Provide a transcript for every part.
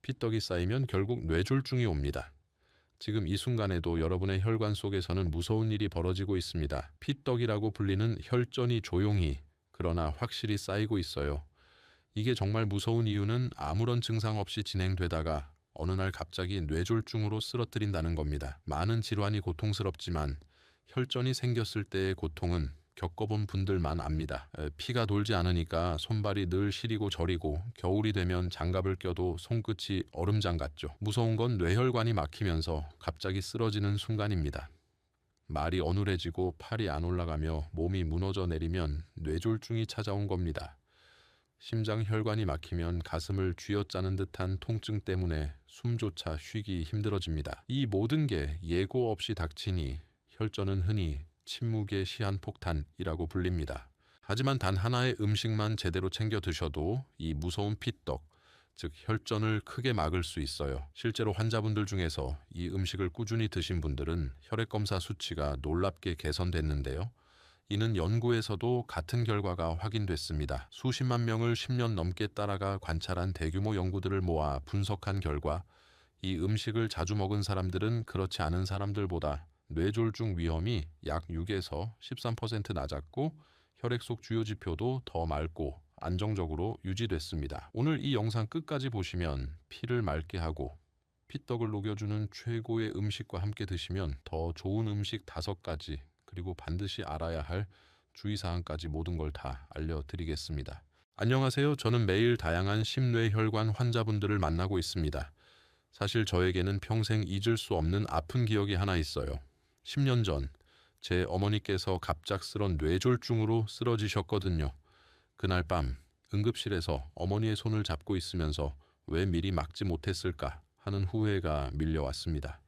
피떡이 쌓이면 결국 뇌졸중이 옵니다. 지금 이 순간에도 여러분의 혈관 속에서는 무서운 일이 벌어지고 있습니다. 피떡이라고 불리는 혈전이 조용히 그러나 확실히 쌓이고 있어요. 이게 정말 무서운 이유는 아무런 증상 없이 진행되다가 어느 날 갑자기 뇌졸중으로 쓰러뜨린다는 겁니다. 많은 질환이 고통스럽지만 혈전이 생겼을 때의 고통은 겪어본 분들만 압니다. 피가 돌지 않으니까 손발이 늘 시리고 저리고 겨울이 되면 장갑을 껴도 손끝이 얼음장 같죠. 무서운 건 뇌혈관이 막히면서 갑자기 쓰러지는 순간입니다. 말이 어눌해지고 팔이 안 올라가며 몸이 무너져 내리면 뇌졸중이 찾아온 겁니다. 심장 혈관이 막히면 가슴을 쥐어짜는 듯한 통증 때문에 숨조차 쉬기 힘들어집니다. 이 모든 게 예고 없이 닥치니 혈전은 흔히 침묵의 시한폭탄이라고 불립니다. 하지만 단 하나의 음식만 제대로 챙겨 드셔도 이 무서운 피떡, 즉 혈전을 크게 막을 수 있어요. 실제로 환자분들 중에서 이 음식을 꾸준히 드신 분들은 혈액검사 수치가 놀랍게 개선됐는데요. 이는 연구에서도 같은 결과가 확인됐습니다. 수십만 명을 10년 넘게 따라가 관찰한 대규모 연구들을 모아 분석한 결과 이 음식을 자주 먹은 사람들은 그렇지 않은 사람들보다 뇌졸중 위험이 약 6에서 13% 낮았고 혈액 속 주요 지표도 더 맑고 안정적으로 유지됐습니다. 오늘 이 영상 끝까지 보시면 피를 맑게 하고 피떡을 녹여주는 최고의 음식과 함께 드시면 더 좋은 음식 5가지 그리고 반드시 알아야 할 주의사항까지 모든 걸 다 알려드리겠습니다. 안녕하세요. 저는 매일 다양한 심뇌혈관 환자분들을 만나고 있습니다. 사실 저에게는 평생 잊을 수 없는 아픈 기억이 하나 있어요. 10년 전 제 어머니께서 갑작스런 뇌졸중으로 쓰러지셨거든요. 그날 밤 응급실에서 어머니의 손을 잡고 있으면서 왜 미리 막지 못했을까 하는 후회가 밀려왔습니다.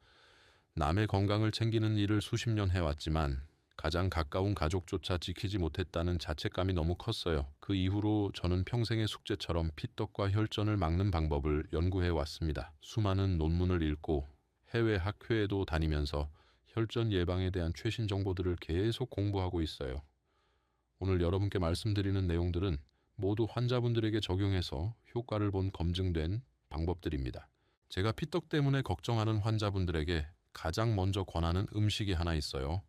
남의 건강을 챙기는 일을 수십 년 해왔지만 가장 가까운 가족조차 지키지 못했다는 자책감이 너무 컸어요. 그 이후로 저는 평생의 숙제처럼 피떡과 혈전을 막는 방법을 연구해 왔습니다. 수많은 논문을 읽고 해외 학회에도 다니면서 혈전 예방에 대한 최신 정보들을 계속 공부하고 있어요. 오늘 여러분께 말씀드리는 내용들은 모두 환자분들에게 적용해서 효과를 본 검증된 방법들입니다. 제가 피떡 때문에 걱정하는 환자분들에게 가장 먼저 권하는 음식이 하나 있어요.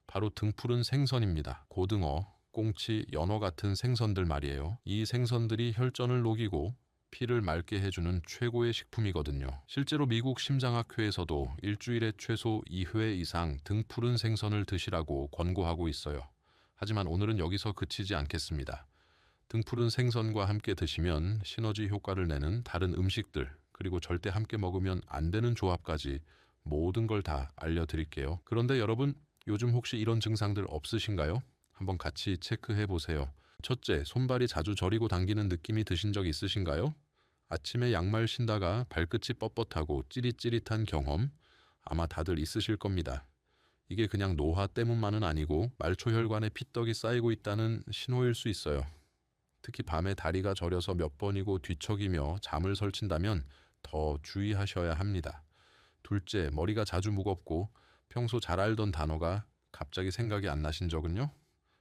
바로 등푸른 생선입니다. 고등어, 꽁치, 연어 같은 생선들 말이에요. 이 생선들이 혈전을 녹이고 피를 맑게 해주는 최고의 식품이거든요. 실제로 미국 심장학회에서도 일주일에 최소 2회 이상 등푸른 생선을 드시라고 권고하고 있어요. 하지만 오늘은 여기서 그치지 않겠습니다. 등푸른 생선과 함께 드시면 시너지 효과를 내는 다른 음식들, 그리고 절대 함께 먹으면 안 되는 조합까지 모든 걸 다 알려드릴게요. 그런데 여러분, 요즘 혹시 이런 증상들 없으신가요? 한번 같이 체크해 보세요. 첫째, 손발이 자주 저리고 당기는 느낌이 드신 적 있으신가요? 아침에 양말 신다가 발끝이 뻣뻣하고 찌릿찌릿한 경험 아마 다들 있으실 겁니다. 이게 그냥 노화 때문만은 아니고 말초혈관에 피떡이 쌓이고 있다는 신호일 수 있어요. 특히 밤에 다리가 저려서 몇 번이고 뒤척이며 잠을 설친다면 더 주의하셔야 합니다. 둘째, 머리가 자주 무겁고 평소 잘 알던 단어가 갑자기 생각이 안 나신 적은요?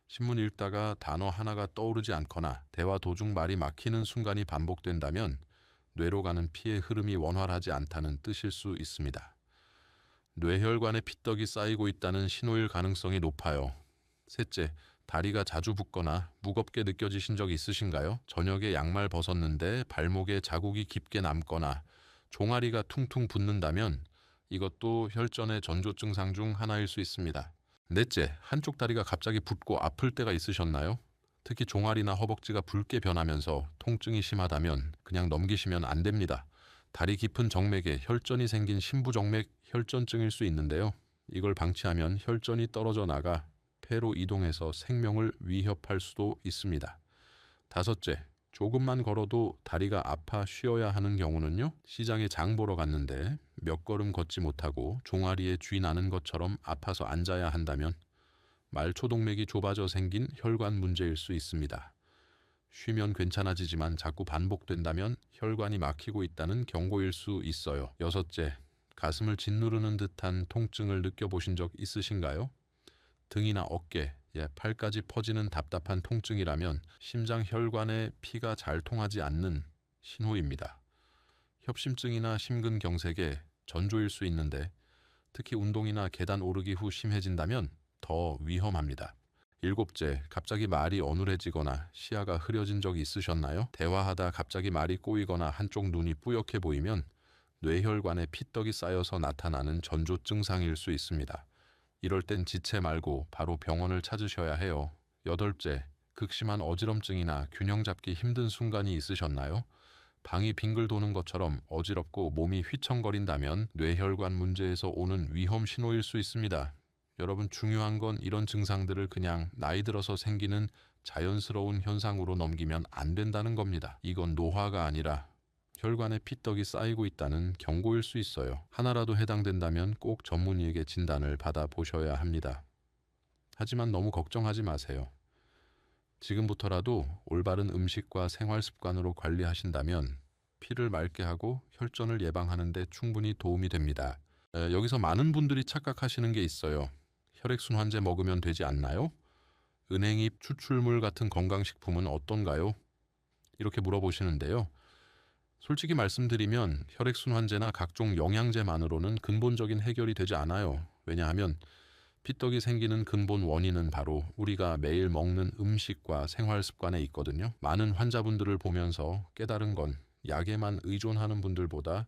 신문 읽다가 단어 하나가 떠오르지 않거나 대화 도중 말이 막히는 순간이 반복된다면 뇌로 가는 피의 흐름이 원활하지 않다는 뜻일 수 있습니다. 뇌혈관에 피떡이 쌓이고 있다는 신호일 가능성이 높아요. 셋째, 다리가 자주 붓거나 무겁게 느껴지신 적 있으신가요? 저녁에 양말 벗었는데 발목에 자국이 깊게 남거나 종아리가 퉁퉁 붓는다면 이것도 혈전의 전조 증상 중 하나일 수 있습니다. 넷째, 한쪽 다리가 갑자기 붓고 아플 때가 있으셨나요? 특히 종아리나 허벅지가 붉게 변하면서 통증이 심하다면 그냥 넘기시면 안 됩니다. 다리 깊은 정맥에 혈전이 생긴 심부정맥 혈전증일 수 있는데요. 이걸 방치하면 혈전이 떨어져 나가 폐로 이동해서 생명을 위협할 수도 있습니다. 다섯째, 조금만 걸어도 다리가 아파 쉬어야 하는 경우는요. 시장에 장 보러 갔는데 몇 걸음 걷지 못하고 종아리에 쥐 나는 것처럼 아파서 앉아야 한다면 말초동맥이 좁아져 생긴 혈관 문제일 수 있습니다. 쉬면 괜찮아지지만 자꾸 반복된다면 혈관이 막히고 있다는 경고일 수 있어요. 여섯째, 가슴을 짓누르는 듯한 통증을 느껴보신 적 있으신가요? 등이나 어깨, 팔까지 퍼지는 답답한 통증이라면 심장 혈관에 피가 잘 통하지 않는 신호입니다. 협심증이나 심근경색에 전조일 수 있는데 특히 운동이나 계단 오르기 후 심해진다면 더 위험합니다. 일곱째, 갑자기 말이 어눌해지거나 시야가 흐려진 적이 있으셨나요? 대화하다 갑자기 말이 꼬이거나 한쪽 눈이 뿌옇게 보이면 뇌혈관에 피떡이 쌓여서 나타나는 전조 증상일 수 있습니다. 이럴 땐 지체 말고 바로 병원을 찾으셔야 해요. 여덟째, 극심한 어지럼증이나 균형 잡기 힘든 순간이 있으셨나요? 방이 빙글 도는 것처럼 어지럽고 몸이 휘청거린다면 뇌혈관 문제에서 오는 위험 신호일 수 있습니다. 여러분, 중요한 건 이런 증상들을 그냥 나이 들어서 생기는 자연스러운 현상으로 넘기면 안 된다는 겁니다. 이건 노화가 아니라 혈관에 피떡이 쌓이고 있다는 경고일 수 있어요. 하나라도 해당된다면 꼭 전문의에게 진단을 받아보셔야 합니다. 하지만 너무 걱정하지 마세요. 지금부터라도 올바른 음식과 생활 습관으로 관리하신다면 피를 맑게 하고 혈전을 예방하는 데 충분히 도움이 됩니다. 여기서 많은 분들이 착각하시는 게 있어요. 혈액순환제 먹으면 되지 않나요? 은행잎 추출물 같은 건강식품은 어떤가요? 이렇게 물어보시는데요. 솔직히 말씀드리면 혈액순환제나 각종 영양제만으로는 근본적인 해결이 되지 않아요. 왜냐하면 피떡이 생기는 근본 원인은 바로 우리가 매일 먹는 음식과 생활 습관에 있거든요. 많은 환자분들을 보면서 깨달은 건 약에만 의존하는 분들보다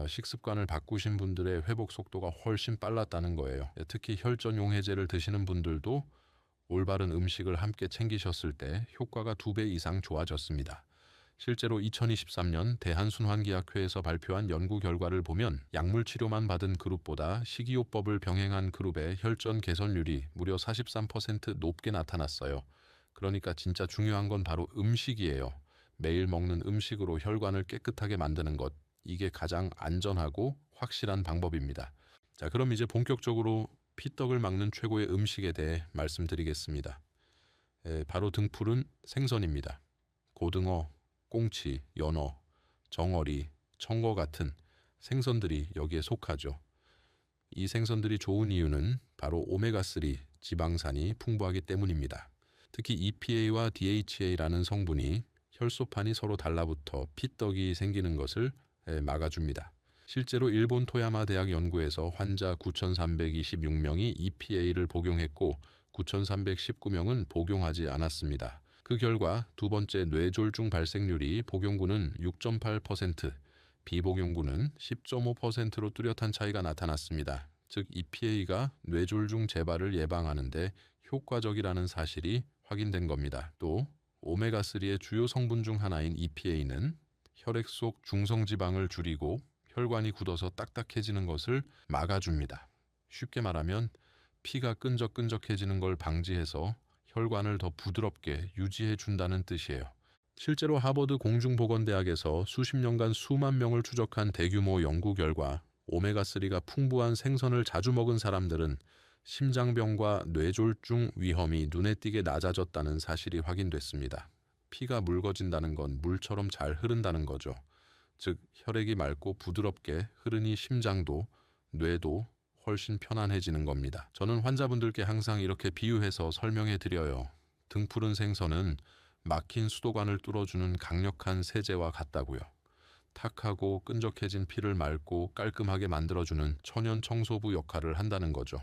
식습관을 바꾸신 분들의 회복 속도가 훨씬 빨랐다는 거예요. 특히 혈전 용해제를 드시는 분들도 올바른 음식을 함께 챙기셨을 때 효과가 2배 이상 좋아졌습니다. 실제로 2023년 대한순환기학회에서 발표한 연구 결과를 보면 약물 치료만 받은 그룹보다 식이요법을 병행한 그룹의 혈전 개선율이 무려 43% 높게 나타났어요. 그러니까 진짜 중요한 건 바로 음식이에요. 매일 먹는 음식으로 혈관을 깨끗하게 만드는 것, 이게 가장 안전하고 확실한 방법입니다. 자, 그럼 이제 본격적으로 피떡을 막는 최고의 음식에 대해 말씀드리겠습니다. 바로 등푸른 생선입니다. 고등어, 꽁치, 연어, 정어리, 청어 같은 생선들이 여기에 속하죠. 이 생선들이 좋은 이유는 바로 오메가3 지방산이 풍부하기 때문입니다. 특히 EPA와 DHA라는 성분이 혈소판이 서로 달라붙어 피떡이 생기는 것을 막아줍니다. 실제로 일본 토야마 대학 연구에서 환자 9,326명이 EPA를 복용했고 9,319명은 복용하지 않았습니다. 그 결과 두 번째 뇌졸중 발생률이 복용군은 6.8%, 비복용군은 10.5%로 뚜렷한 차이가 나타났습니다. 즉 EPA가 뇌졸중 재발을 예방하는 데 효과적이라는 사실이 확인된 겁니다. 또 오메가3의 주요 성분 중 하나인 EPA는 혈액 속 중성지방을 줄이고 혈관이 굳어서 딱딱해지는 것을 막아줍니다. 쉽게 말하면 피가 끈적끈적해지는 걸 방지해서 혈관을 더 부드럽게 유지해 준다는 뜻이에요. 실제로 하버드 공중보건대학에서 수십 년간 수만 명을 추적한 대규모 연구 결과 오메가3가 풍부한 생선을 자주 먹은 사람들은 심장병과 뇌졸중 위험이 눈에 띄게 낮아졌다는 사실이 확인됐습니다. 피가 묽어진다는 건 물처럼 잘 흐른다는 거죠. 즉 혈액이 맑고 부드럽게 흐르니 심장도 뇌도 훨씬 편안해지는 겁니다. 저는 환자분들께 항상 이렇게 비유해서 설명해 드려요. 등푸른 생선은 막힌 수도관을 뚫어주는 강력한 세제와 같다고요. 탁하고 끈적해진 피를 맑고 깔끔하게 만들어주는 천연 청소부 역할을 한다는 거죠.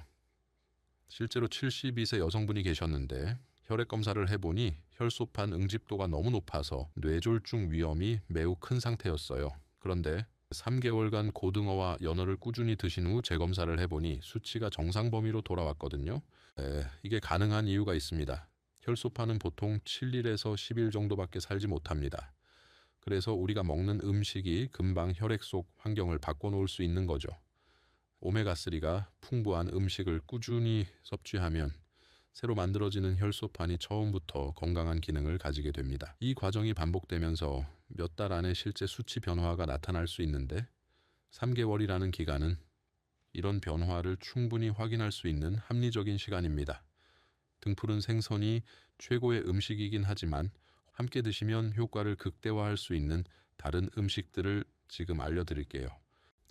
실제로 72세 여성분이 계셨는데 혈액 검사를 해보니 혈소판 응집도가 너무 높아서 뇌졸중 위험이 매우 큰 상태였어요. 그런데 3개월간 고등어와 연어를 꾸준히 드신 후 재검사를 해보니 수치가 정상 범위로 돌아왔거든요. 이게 가능한 이유가 있습니다. 혈소판은 보통 7일에서 10일 정도밖에 살지 못합니다. 그래서 우리가 먹는 음식이 금방 혈액 속 환경을 바꿔놓을 수 있는 거죠. 오메가3가 풍부한 음식을 꾸준히 섭취하면 새로 만들어지는 혈소판이 처음부터 건강한 기능을 가지게 됩니다. 이 과정이 반복되면서 몇 달 안에 실제 수치 변화가 나타날 수 있는데 3개월이라는 기간은 이런 변화를 충분히 확인할 수 있는 합리적인 시간입니다. 등푸른 생선이 최고의 음식이긴 하지만 함께 드시면 효과를 극대화할 수 있는 다른 음식들을 지금 알려드릴게요.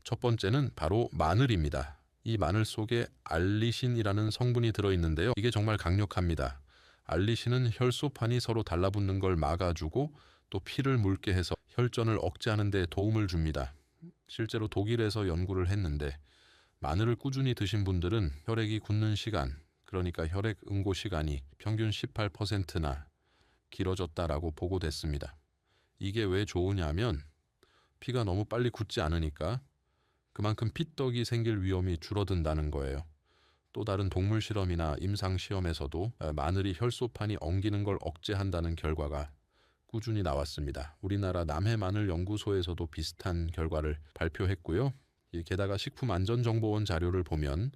첫 번째는 바로 마늘입니다. 이 마늘 속에 알리신이라는 성분이 들어있는데요. 이게 정말 강력합니다. 알리신은 혈소판이 서로 달라붙는 걸 막아주고 또 피를 묽게 해서 혈전을 억제하는 데 도움을 줍니다. 실제로 독일에서 연구를 했는데 마늘을 꾸준히 드신 분들은 혈액이 굳는 시간, 그러니까 혈액 응고 시간이 평균 18%나 길어졌다라고 보고됐습니다. 이게 왜 좋으냐면 피가 너무 빨리 굳지 않으니까 그만큼 피떡이 생길 위험이 줄어든다는 거예요. 또 다른 동물 실험이나 임상 시험에서도 마늘이 혈소판이 엉기는 걸 억제한다는 결과가 꾸준히 나왔습니다. 우리나라 남해마늘연구소에서도 비슷한 결과를 발표했고요. 게다가 식품안전정보원 자료를 보면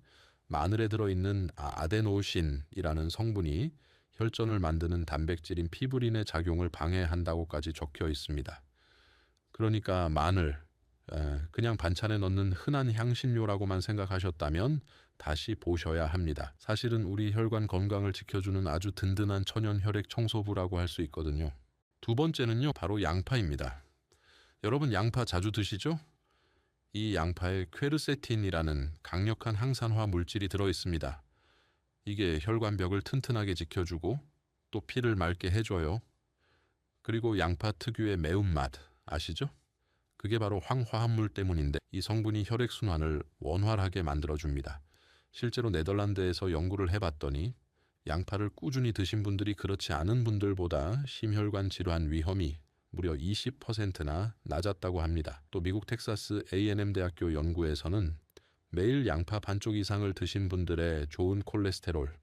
마늘에 들어있는 아데노신이라는 성분이 혈전을 만드는 단백질인 피브린의 작용을 방해한다고까지 적혀 있습니다. 그러니까 마늘, 그냥 반찬에 넣는 흔한 향신료라고만 생각하셨다면 다시 보셔야 합니다. 사실은 우리 혈관 건강을 지켜주는 아주 든든한 천연 혈액 청소부라고 할 수 있거든요. 두 번째는요, 바로 양파입니다. 여러분 양파 자주 드시죠? 이 양파에 퀘르세틴이라는 강력한 항산화 물질이 들어 있습니다. 이게 혈관벽을 튼튼하게 지켜주고 또 피를 맑게 해줘요. 그리고 양파 특유의 매운맛 아시죠? 그게 바로 황화합물 때문인데 이 성분이 혈액순환을 원활하게 만들어줍니다. 실제로 네덜란드에서 연구를 해봤더니 양파를 꾸준히 드신 분들이 그렇지 않은 분들보다 심혈관 질환 위험이 무려 20%나 낮았다고 합니다. 또 미국 텍사스 A&M 대학교 연구에서는 매일 양파 반쪽 이상을 드신 분들의 좋은 콜레스테롤,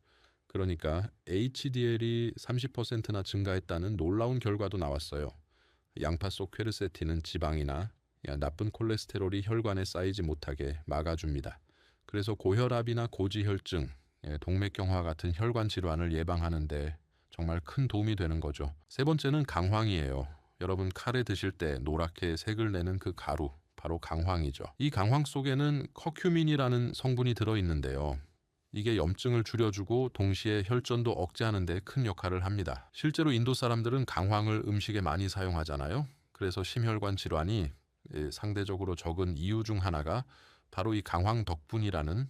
그러니까 HDL이 30%나 증가했다는 놀라운 결과도 나왔어요. 양파 속 퀘르세틴은 지방이나 나쁜 콜레스테롤이 혈관에 쌓이지 못하게 막아줍니다. 그래서 고혈압이나 고지혈증, 동맥경화 같은 혈관 질환을 예방하는 데 정말 큰 도움이 되는 거죠. 세 번째는 강황이에요. 여러분 카레 드실 때 노랗게 색을 내는 그 가루, 바로 강황이죠. 이 강황 속에는 커큐민이라는 성분이 들어있는데요. 이게 염증을 줄여주고 동시에 혈전도 억제하는 데 큰 역할을 합니다. 실제로 인도 사람들은 강황을 음식에 많이 사용하잖아요. 그래서 심혈관 질환이 상대적으로 적은 이유 중 하나가 바로 이 강황 덕분이라는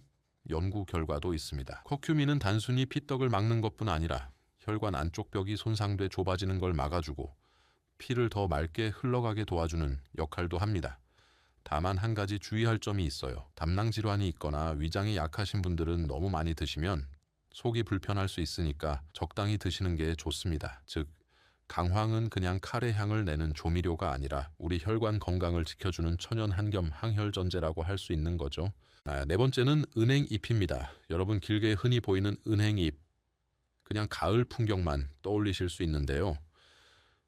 연구 결과도 있습니다. 커큐민은 단순히 피떡을 막는 것뿐 아니라 혈관 안쪽 벽이 손상돼 좁아지는 걸 막아주고 피를 더 맑게 흘러가게 도와주는 역할도 합니다. 다만 한 가지 주의할 점이 있어요. 담낭 질환이 있거나 위장이 약하신 분들은 너무 많이 드시면 속이 불편할 수 있으니까 적당히 드시는 게 좋습니다. 즉 강황은 그냥 카레 향을 내는 조미료가 아니라 우리 혈관 건강을 지켜주는 천연 한겸 항혈전제라고 할 수 있는 거죠. 네 번째는 은행잎입니다. 여러분 길게 흔히 보이는 은행잎, 그냥 가을 풍경만 떠올리실 수 있는데요.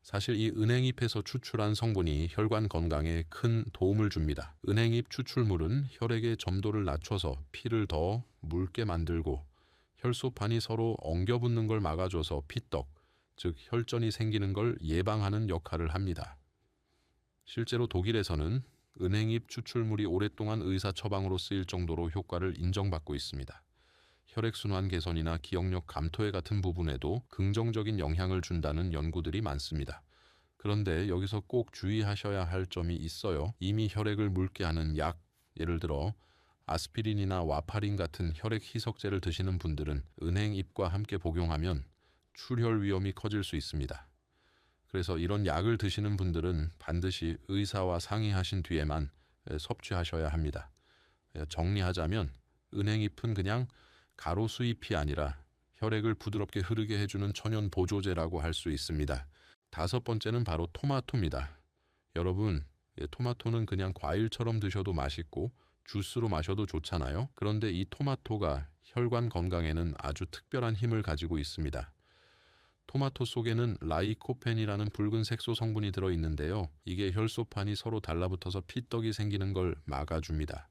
사실 이 은행잎에서 추출한 성분이 혈관 건강에 큰 도움을 줍니다. 은행잎 추출물은 혈액의 점도를 낮춰서 피를 더 묽게 만들고 혈소판이 서로 엉겨붙는 걸 막아줘서 피떡, 즉 혈전이 생기는 걸 예방하는 역할을 합니다. 실제로 독일에서는 은행잎 추출물이 오랫동안 의사 처방으로 쓰일 정도로 효과를 인정받고 있습니다. 혈액순환 개선이나 기억력 감퇴 같은 부분에도 긍정적인 영향을 준다는 연구들이 많습니다. 그런데 여기서 꼭 주의하셔야 할 점이 있어요. 이미 혈액을 묽게 하는 약, 예를 들어 아스피린이나 와파린 같은 혈액 희석제를 드시는 분들은 은행잎과 함께 복용하면 출혈 위험이 커질 수 있습니다. 그래서 이런 약을 드시는 분들은 반드시 의사와 상의하신 뒤에만 섭취하셔야 합니다. 정리하자면 은행잎은 그냥 가로수잎이 아니라 혈액을 부드럽게 흐르게 해주는 천연 보조제라고 할 수 있습니다. 다섯 번째는 바로 토마토입니다. 여러분, 토마토는 그냥 과일처럼 드셔도 맛있고 주스로 마셔도 좋잖아요. 그런데 이 토마토가 혈관 건강에는 아주 특별한 힘을 가지고 있습니다. 토마토 속에는 라이코펜이라는 붉은 색소 성분이 들어있는데요. 이게 혈소판이 서로 달라붙어서 피떡이 생기는 걸 막아줍니다.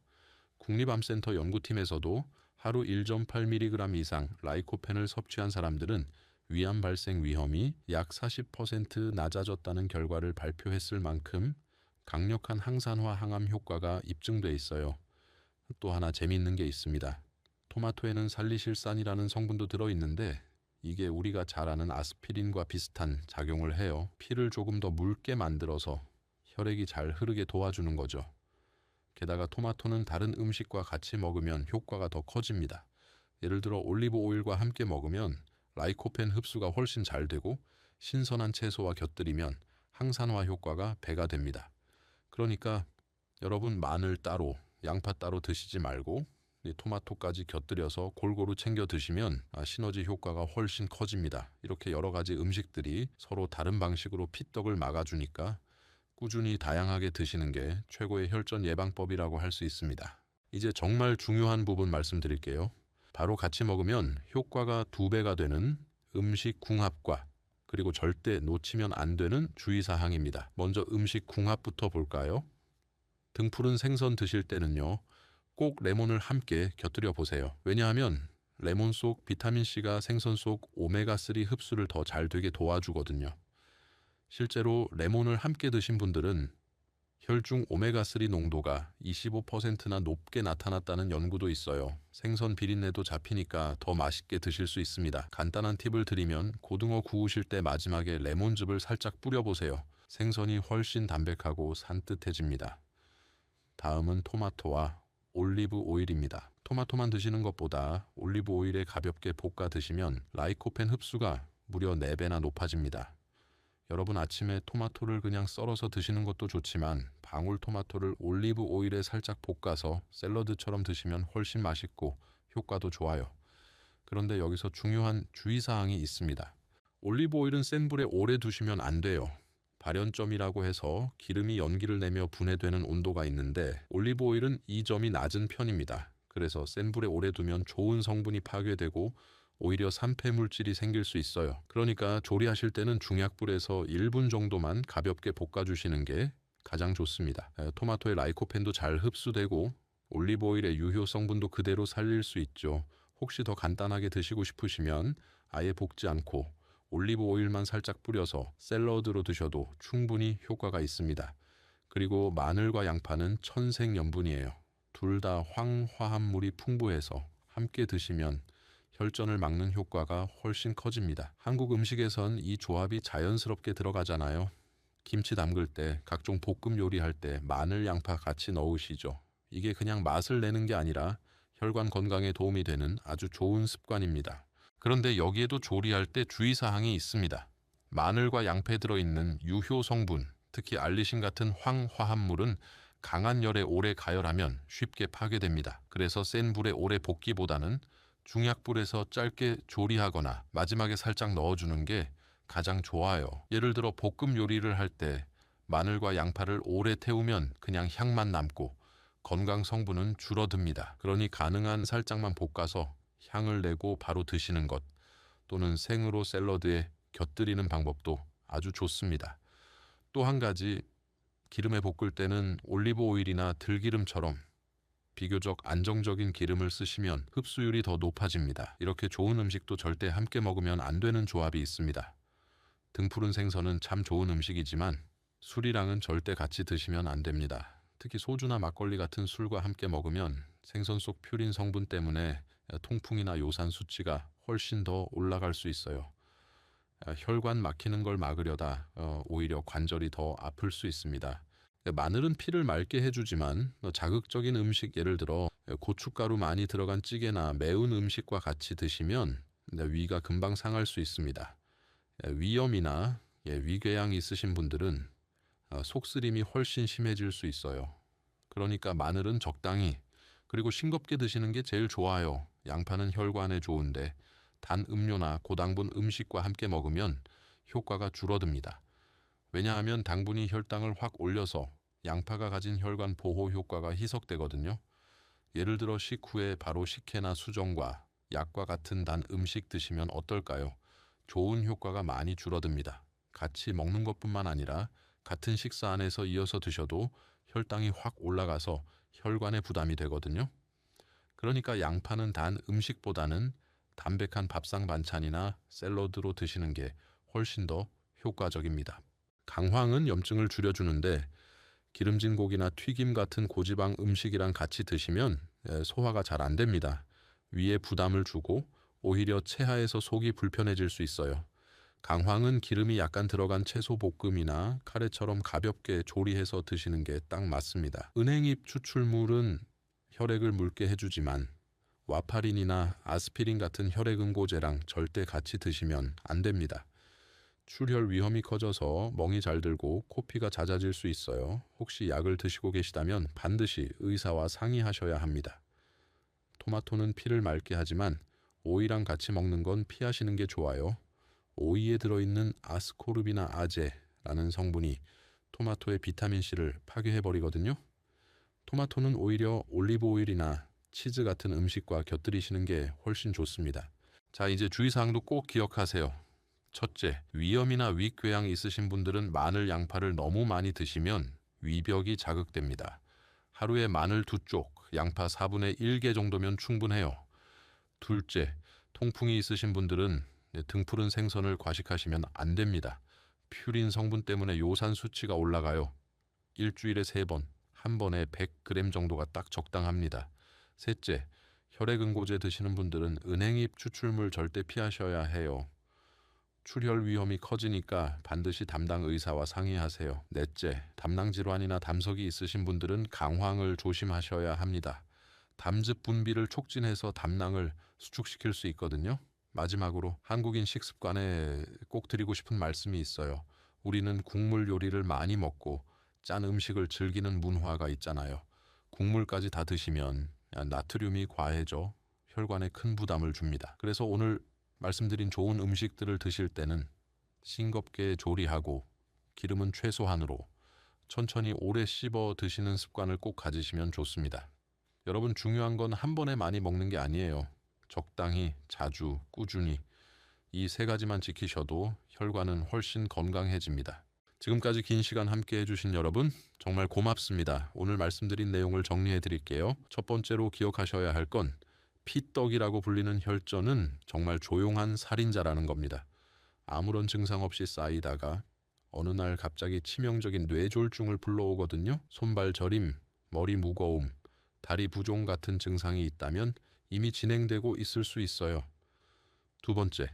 국립암센터 연구팀에서도 하루 1.8mg 이상 라이코펜을 섭취한 사람들은 위암 발생 위험이 약 40% 낮아졌다는 결과를 발표했을 만큼 강력한 항산화 항암 효과가 입증돼 있어요. 또 하나 재미있는 게 있습니다. 토마토에는 살리실산이라는 성분도 들어있는데 이게 우리가 잘 아는 아스피린과 비슷한 작용을 해요. 피를 조금 더 묽게 만들어서 혈액이 잘 흐르게 도와주는 거죠. 게다가 토마토는 다른 음식과 같이 먹으면 효과가 더 커집니다. 예를 들어 올리브 오일과 함께 먹으면 라이코펜 흡수가 훨씬 잘 되고 신선한 채소와 곁들이면 항산화 효과가 배가 됩니다. 그러니까 여러분 마늘 따로, 양파 따로 드시지 말고 이 토마토까지 곁들여서 골고루 챙겨 드시면 시너지 효과가 훨씬 커집니다. 이렇게 여러 가지 음식들이 서로 다른 방식으로 피떡을 막아주니까 꾸준히 다양하게 드시는 게 최고의 혈전 예방법이라고 할 수 있습니다. 이제 정말 중요한 부분 말씀드릴게요. 바로 같이 먹으면 효과가 2배가 되는 음식 궁합과 그리고 절대 놓치면 안 되는 주의사항입니다. 먼저 음식 궁합부터 볼까요? 등푸른 생선 드실 때는요, 꼭 레몬을 함께 곁들여 보세요. 왜냐하면 레몬 속 비타민C가 생선 속 오메가3 흡수를 더 잘 되게 도와주거든요. 실제로 레몬을 함께 드신 분들은 혈중 오메가3 농도가 25%나 높게 나타났다는 연구도 있어요. 생선 비린내도 잡히니까 더 맛있게 드실 수 있습니다. 간단한 팁을 드리면 고등어 구우실 때 마지막에 레몬즙을 살짝 뿌려보세요. 생선이 훨씬 담백하고 산뜻해집니다. 다음은 토마토와 올리브 오일입니다. 토마토만 드시는 것보다 올리브 오일에 가볍게 볶아 드시면 라이코펜 흡수가 무려 4배나 높아집니다. 여러분 아침에 토마토를 그냥 썰어서 드시는 것도 좋지만 방울토마토를 올리브 오일에 살짝 볶아서 샐러드처럼 드시면 훨씬 맛있고 효과도 좋아요. 그런데 여기서 중요한 주의사항이 있습니다. 올리브 오일은 센 불에 오래 두시면 안 돼요. 발연점이라고 해서 기름이 연기를 내며 분해되는 온도가 있는데 올리브 오일은 이 점이 낮은 편입니다. 그래서 센 불에 오래 두면 좋은 성분이 파괴되고 오히려 산패 물질이 생길 수 있어요. 그러니까 조리하실 때는 중약불에서 1분 정도만 가볍게 볶아주시는 게 가장 좋습니다. 토마토의 라이코펜도 잘 흡수되고 올리브 오일의 유효 성분도 그대로 살릴 수 있죠. 혹시 더 간단하게 드시고 싶으시면 아예 볶지 않고 올리브 오일만 살짝 뿌려서 샐러드로 드셔도 충분히 효과가 있습니다. 그리고 마늘과 양파는 천생연분이에요. 둘 다 황화합물이 풍부해서 함께 드시면 혈전을 막는 효과가 훨씬 커집니다. 한국 음식에선 이 조합이 자연스럽게 들어가잖아요. 김치 담글 때, 각종 볶음 요리할 때 마늘, 양파 같이 넣으시죠. 이게 그냥 맛을 내는 게 아니라 혈관 건강에 도움이 되는 아주 좋은 습관입니다. 그런데 여기에도 조리할 때 주의사항이 있습니다. 마늘과 양파에 들어있는 유효 성분, 특히 알리신 같은 황화합물은 강한 열에 오래 가열하면 쉽게 파괴됩니다. 그래서 센 불에 오래 볶기보다는 중약불에서 짧게 조리하거나 마지막에 살짝 넣어주는 게 가장 좋아요. 예를 들어 볶음 요리를 할 때 마늘과 양파를 오래 태우면 그냥 향만 남고 건강 성분은 줄어듭니다. 그러니 가능한 살짝만 볶아서 향을 내고 바로 드시는 것 또는 생으로 샐러드에 곁들이는 방법도 아주 좋습니다. 또 한 가지 기름에 볶을 때는 올리브 오일이나 들기름처럼 비교적 안정적인 기름을 쓰시면 흡수율이 더 높아집니다. 이렇게 좋은 음식도 절대 함께 먹으면 안 되는 조합이 있습니다. 등푸른 생선은 참 좋은 음식이지만 술이랑은 절대 같이 드시면 안 됩니다. 특히 소주나 막걸리 같은 술과 함께 먹으면 생선 속 퓨린 성분 때문에 통풍이나 요산 수치가 훨씬 더 올라갈 수 있어요. 혈관 막히는 걸 막으려다 오히려 관절이 더 아플 수 있습니다. 마늘은 피를 맑게 해주지만 자극적인 음식 예를 들어 고춧가루 많이 들어간 찌개나 매운 음식과 같이 드시면 위가 금방 상할 수 있습니다. 위염이나 위궤양이 있으신 분들은 속쓰림이 훨씬 심해질 수 있어요. 그러니까 마늘은 적당히 그리고 싱겁게 드시는 게 제일 좋아요. 양파는 혈관에 좋은데 단 음료나 고당분 음식과 함께 먹으면 효과가 줄어듭니다. 왜냐하면 당분이 혈당을 확 올려서 양파가 가진 혈관 보호 효과가 희석되거든요. 예를 들어 식후에 바로 식혜나 수정과 약과 같은 단 음식 드시면 어떨까요? 좋은 효과가 많이 줄어듭니다. 같이 먹는 것뿐만 아니라 같은 식사 안에서 이어서 드셔도 혈당이 확 올라가서 혈관에 부담이 되거든요. 그러니까 양파는 단 음식보다는 담백한 밥상 반찬이나 샐러드로 드시는 게 훨씬 더 효과적입니다. 강황은 염증을 줄여주는데 기름진 고기나 튀김 같은 고지방 음식이랑 같이 드시면 소화가 잘 안 됩니다. 위에 부담을 주고 오히려 체하에서 속이 불편해질 수 있어요. 강황은 기름이 약간 들어간 채소 볶음이나 카레처럼 가볍게 조리해서 드시는 게 딱 맞습니다. 은행잎 추출물은 혈액을 묽게 해주지만 와파린이나 아스피린 같은 혈액 응고제랑 절대 같이 드시면 안 됩니다. 출혈 위험이 커져서 멍이 잘 들고 코피가 잦아질 수 있어요. 혹시 약을 드시고 계시다면 반드시 의사와 상의하셔야 합니다. 토마토는 피를 맑게 하지만 오이랑 같이 먹는 건 피하시는 게 좋아요. 오이에 들어있는 아스코르비나 아제라는 성분이 토마토의 비타민C를 파괴해버리거든요. 토마토는 오히려 올리브 오일이나 치즈 같은 음식과 곁들이시는 게 훨씬 좋습니다. 자, 이제 주의사항도 꼭 기억하세요. 첫째, 위염이나 위궤양 있으신 분들은 마늘, 양파를 너무 많이 드시면 위벽이 자극됩니다. 하루에 마늘 2쪽, 양파 4분의 1개 정도면 충분해요. 둘째, 통풍이 있으신 분들은 등푸른 생선을 과식하시면 안 됩니다. 퓨린 성분 때문에 요산 수치가 올라가요. 일주일에 3번, 한 번에 100g 정도가 딱 적당합니다. 셋째, 혈액응고제 드시는 분들은 은행잎 추출물 절대 피하셔야 해요. 출혈 위험이 커지니까 반드시 담당 의사와 상의하세요. 넷째, 담낭질환이나 담석이 있으신 분들은 강황을 조심하셔야 합니다. 담즙 분비를 촉진해서 담낭을 수축시킬 수 있거든요. 마지막으로 한국인 식습관에 꼭 드리고 싶은 말씀이 있어요. 우리는 국물 요리를 많이 먹고 짠 음식을 즐기는 문화가 있잖아요. 국물까지 다 드시면 나트륨이 과해져 혈관에 큰 부담을 줍니다. 그래서 오늘 말씀드린 좋은 음식들을 드실 때는 싱겁게 조리하고 기름은 최소한으로 천천히 오래 씹어 드시는 습관을 꼭 가지시면 좋습니다. 여러분, 중요한 건 한 번에 많이 먹는 게 아니에요. 적당히, 자주, 꾸준히 이 3가지만 지키셔도 혈관은 훨씬 건강해집니다. 지금까지 긴 시간 함께 해주신 여러분 정말 고맙습니다. 오늘 말씀드린 내용을 정리해 드릴게요. 첫 번째로 기억하셔야 할 건 피떡이라고 불리는 혈전은 정말 조용한 살인자라는 겁니다. 아무런 증상 없이 쌓이다가 어느 날 갑자기 치명적인 뇌졸중을 불러오거든요. 손발 저림, 머리 무거움, 다리 부종 같은 증상이 있다면 이미 진행되고 있을 수 있어요. 두 번째,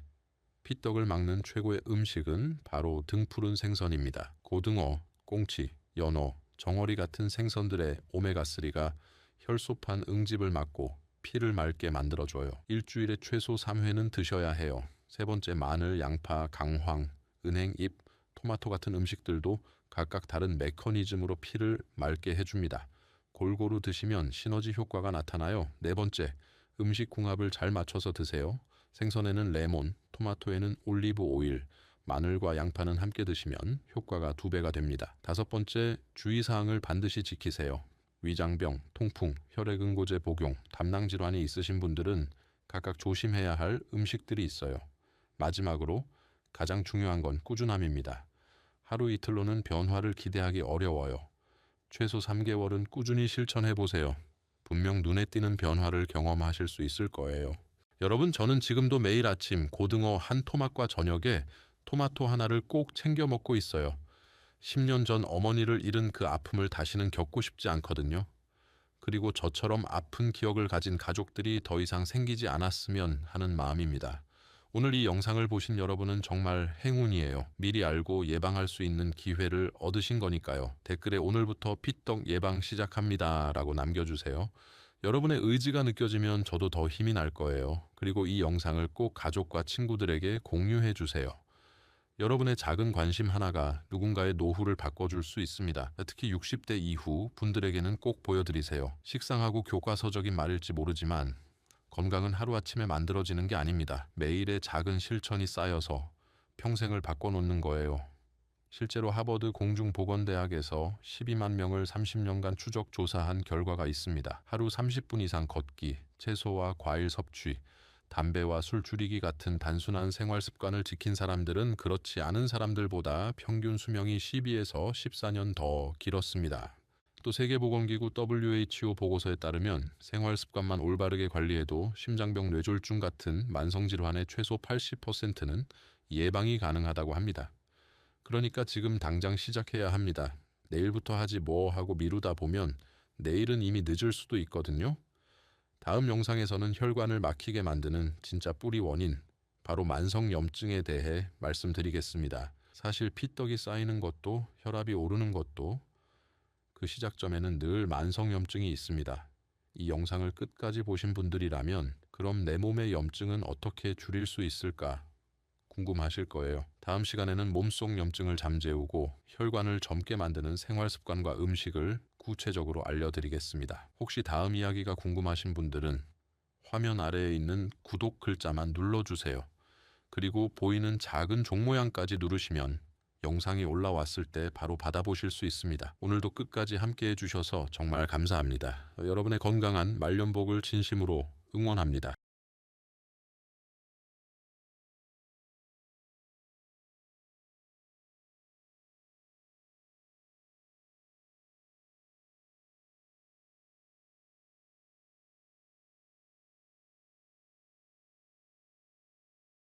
피떡을 막는 최고의 음식은 바로 등푸른 생선입니다. 고등어, 꽁치, 연어, 정어리 같은 생선들의 오메가3가 혈소판 응집을 막고 피를 맑게 만들어줘요. 일주일에 최소 3회는 드셔야 해요. 세 번째, 마늘, 양파, 강황, 은행잎, 토마토 같은 음식들도 각각 다른 메커니즘으로 피를 맑게 해줍니다. 골고루 드시면 시너지 효과가 나타나요. 네 번째, 음식 궁합을 잘 맞춰서 드세요. 생선에는 레몬, 토마토에는 올리브 오일, 마늘과 양파는 함께 드시면 효과가 2배가 됩니다. 다섯 번째, 주의사항을 반드시 지키세요. 위장병, 통풍, 혈액응고제 복용, 담낭질환이 있으신 분들은 각각 조심해야 할 음식들이 있어요. 마지막으로 가장 중요한 건 꾸준함입니다. 하루 이틀로는 변화를 기대하기 어려워요. 최소 3개월은 꾸준히 실천해 보세요. 분명 눈에 띄는 변화를 경험하실 수 있을 거예요. 여러분, 저는 지금도 매일 아침 고등어 한 토막과 저녁에 토마토 하나를 꼭 챙겨 먹고 있어요. 10년 전 어머니를 잃은 그 아픔을 다시는 겪고 싶지 않거든요. 그리고 저처럼 아픈 기억을 가진 가족들이 더 이상 생기지 않았으면 하는 마음입니다. 오늘 이 영상을 보신 여러분은 정말 행운이에요. 미리 알고 예방할 수 있는 기회를 얻으신 거니까요. 댓글에 오늘부터 피떡 예방 시작합니다 라고 남겨주세요. 여러분의 의지가 느껴지면 저도 더 힘이 날 거예요. 그리고 이 영상을 꼭 가족과 친구들에게 공유해 주세요. 여러분의 작은 관심 하나가 누군가의 노후를 바꿔줄 수 있습니다. 특히 60대 이후 분들에게는 꼭 보여드리세요. 식상하고 교과서적인 말일지 모르지만 건강은 하루아침에 만들어지는 게 아닙니다. 매일의 작은 실천이 쌓여서 평생을 바꿔놓는 거예요. 실제로 하버드 공중보건대학에서 12만 명을 30년간 추적 조사한 결과가 있습니다. 하루 30분 이상 걷기, 채소와 과일 섭취, 담배와 술 줄이기 같은 단순한 생활 습관을 지킨 사람들은 그렇지 않은 사람들보다 평균 수명이 12에서 14년 더 길었습니다. 또 세계보건기구 WHO 보고서에 따르면 생활 습관만 올바르게 관리해도 심장병, 뇌졸중 같은 만성질환의 최소 80%는 예방이 가능하다고 합니다. 그러니까 지금 당장 시작해야 합니다. 내일부터 하지 뭐 하고 미루다 보면 내일은 이미 늦을 수도 있거든요. 다음 영상에서는 혈관을 막히게 만드는 진짜 뿌리 원인, 바로 만성염증에 대해 말씀드리겠습니다. 사실 피떡이 쌓이는 것도 혈압이 오르는 것도 그 시작점에는 늘 만성염증이 있습니다. 이 영상을 끝까지 보신 분들이라면 그럼 내 몸의 염증은 어떻게 줄일 수 있을까? 궁금하실 거예요. 다음 시간에는 몸속 염증을 잠재우고 혈관을 젊게 만드는 생활 습관과 음식을 구체적으로 알려드리겠습니다. 혹시 다음 이야기가 궁금하신 분들은 화면 아래에 있는 구독 글자만 눌러주세요. 그리고 보이는 작은 종 모양까지 누르시면 영상이 올라왔을 때 바로 받아보실 수 있습니다. 오늘도 끝까지 함께 해주셔서 정말 감사합니다. 여러분의 건강한 말년복을 진심으로 응원합니다.